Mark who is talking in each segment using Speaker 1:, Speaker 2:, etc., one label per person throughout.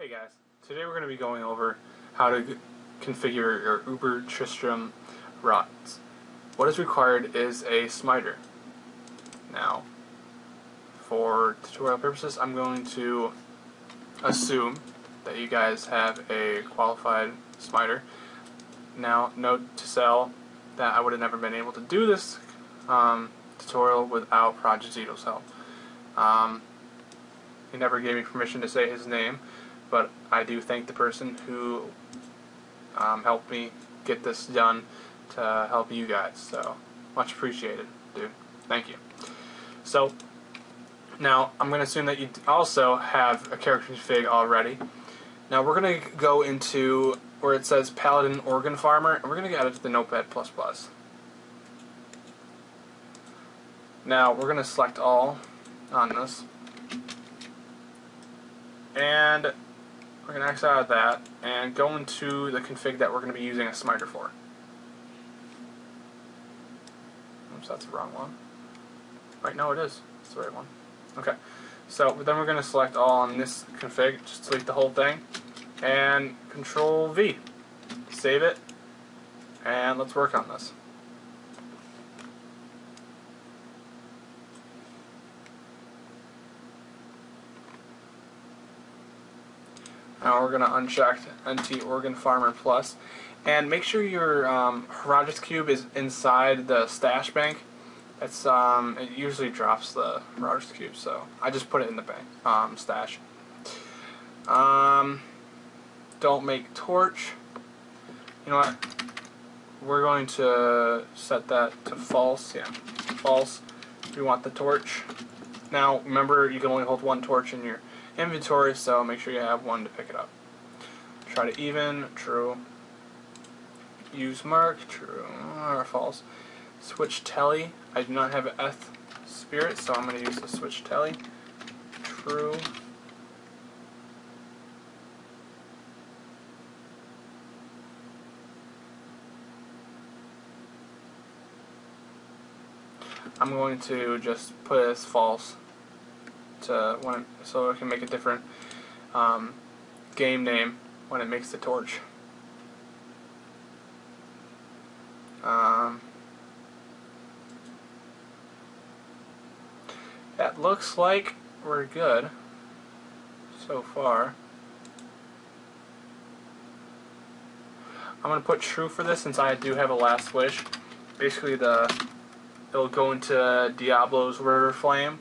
Speaker 1: Hey guys, today we're going to be going over how to configure your Uber Tristram rods. What is required is a smiter. Now, for tutorial purposes, I'm going to assume that you guys have a qualified smiter. Now, note to self that I would have never been able to do this tutorial without Project Zeal's help. He never gave me permission to say his name, but I do thank the person who helped me get this done to help you guys. So, much appreciated, dude. Thank you. So, now I'm going to assume that you also have a character config already. Now we're going to go into where it says Paladin OrganFarmer, and we're going to add it to the Notepad++. Now we're going to select all on this, and we're going to X out of that and go into the config that we're going to be using a smiter for. Oops, that's the wrong one. Right, no it is. It's the right one. Okay, so then we're going to select all on this config, just delete the whole thing, and Control V. Save it, and let's work on this. Now we're going to uncheck NT OrganFarmer Plus, and make sure your Rondache cube is inside the stash bank. It's it usually drops the Rondache cube, so I just put it in the bank stash. Don't make torch. You know what? We're going to set that to false. Yeah, false. We want the torch. Now remember, you can only hold one torch in your inventory, so make sure you have one to pick it up. Try to even, true. Use mark, true, or false. Switch telly. I do not have an eth spirit, so I'm going to use the switch telly. True. I'm going to just put it as false to so it can make a different game name when it makes the torch. That looks like we're good so far. I'm going to put true for this since I do have a last wish. Basically it'll go into Diablo's river flame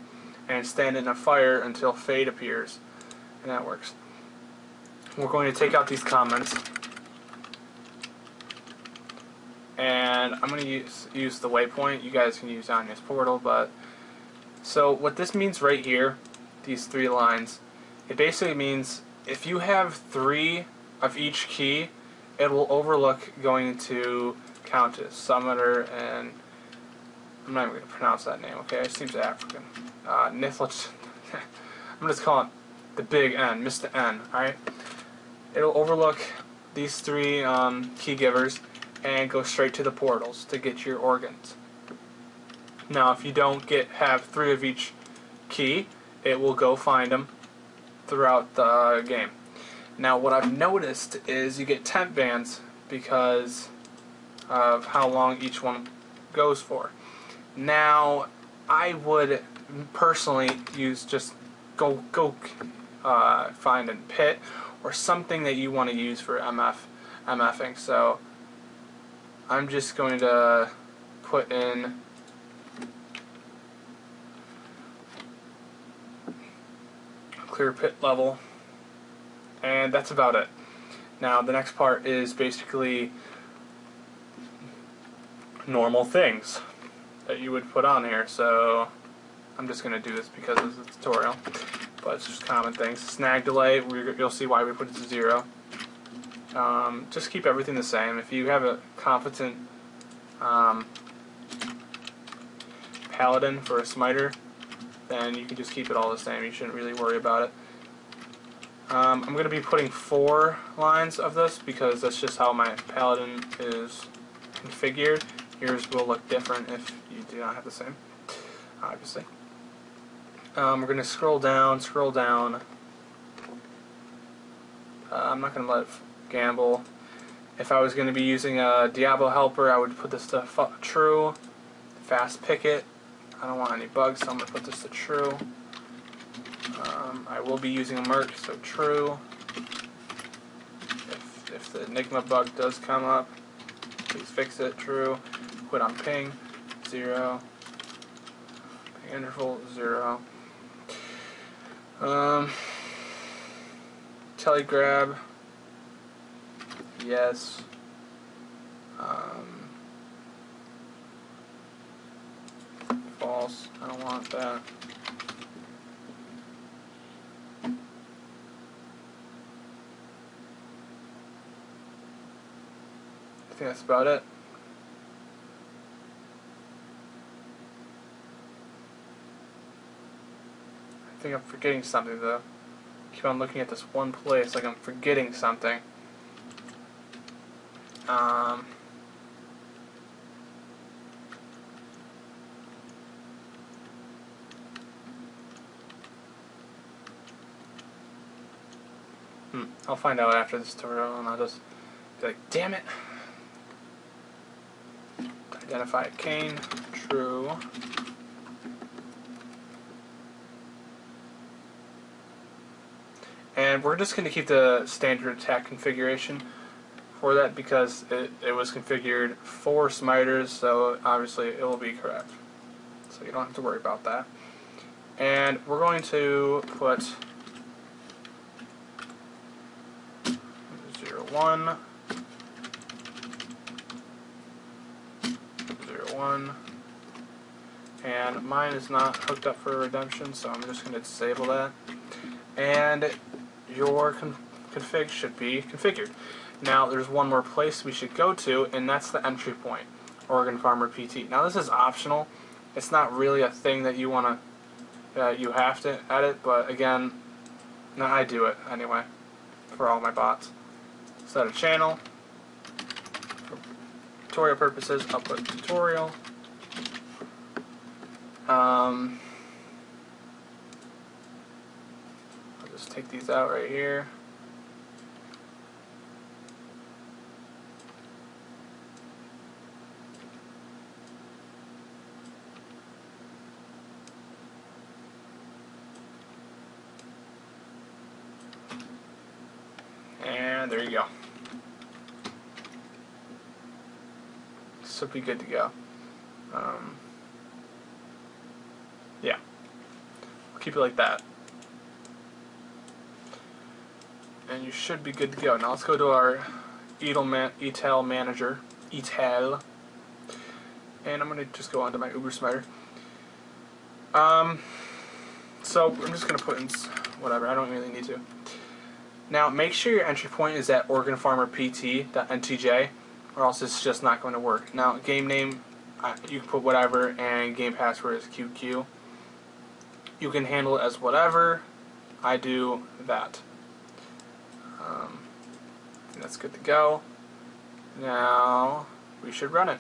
Speaker 1: and stand in a fire until fade appears, and that works. We're going to take out these comments, and I'm going to use the waypoint. You guys can use Anni's portal, but so what this means right here, these three lines, it basically means if you have 3 of each key, it will overlook going to Countess, Summoner, and I'm not even going to pronounce that name, okay? It seems African. Niflet. I'm just calling it the big N, Mr. N, alright? It'll overlook these 3 key givers and go straight to the portals to get your organs. Now, if you don't have 3 of each key, it will go find them throughout the game. Now, what I've noticed is you get temp bans because of how long each one goes for. Now, I would personally use just go find a pit or something that you want to use for MFing. So I'm just going to put in clear pit level, and that's about it. Now the next part is basically normal things that you would put on here, so I'm just going to do this because it's a tutorial, but it's just common things. Snag delay, you'll see why we put it to 0. Just keep everything the same. If you have a competent paladin for a smiter, then you can just keep it all the same. You shouldn't really worry about it. I'm going to be putting 4 lines of this because that's just how my paladin is configured. Yours will look different if you do not have the same, obviously. We're going to scroll down, I'm not going to let it gamble. If I was going to be using a Diablo helper, I would put this to true. Fast picket. I don't want any bugs, so I'm going to put this to true. I will be using a merc, so true. If the Enigma bug does come up, please fix it, true. Quit on ping, 0. Ping interval, 0. Telegrab, yes. False, I don't want that. I think that's about it. I think I'm forgetting something though. Keep on looking at this one place like I'm forgetting something. I'll find out after this tutorial and I'll just be like, damn it. Identify a cane, true. And we're just going to keep the standard attack configuration for that because it was configured for Smiters, so obviously it will be correct. So you don't have to worry about that. And we're going to put 0, 1, 0, 1, and mine is not hooked up for redemption, so I'm just going to disable that. And your config should be configured. Now there's one more place we should go to, and that's the entry point, OrganFarmer PT. Now this is optional. It's not really a thing that you want to, you have to edit, but again, no, I do it anyway for all my bots. Set a channel. For tutorial purposes, I'll put tutorial. I'll just take these out right here. And there you go. This will be good to go. Yeah. We'll keep it like that. And you should be good to go. Now let's go to our Etal manager. Etal. And I'm going to just go onto my Uber Smiter. So I'm just going to put in whatever. I don't really need to. Now make sure your entry point is at OrganFarmerPT.ntj, or else it's just not going to work. Now game name, you can put whatever, and game password is QQ. You can handle it as whatever. I do that. That's good to go. Now we should run it.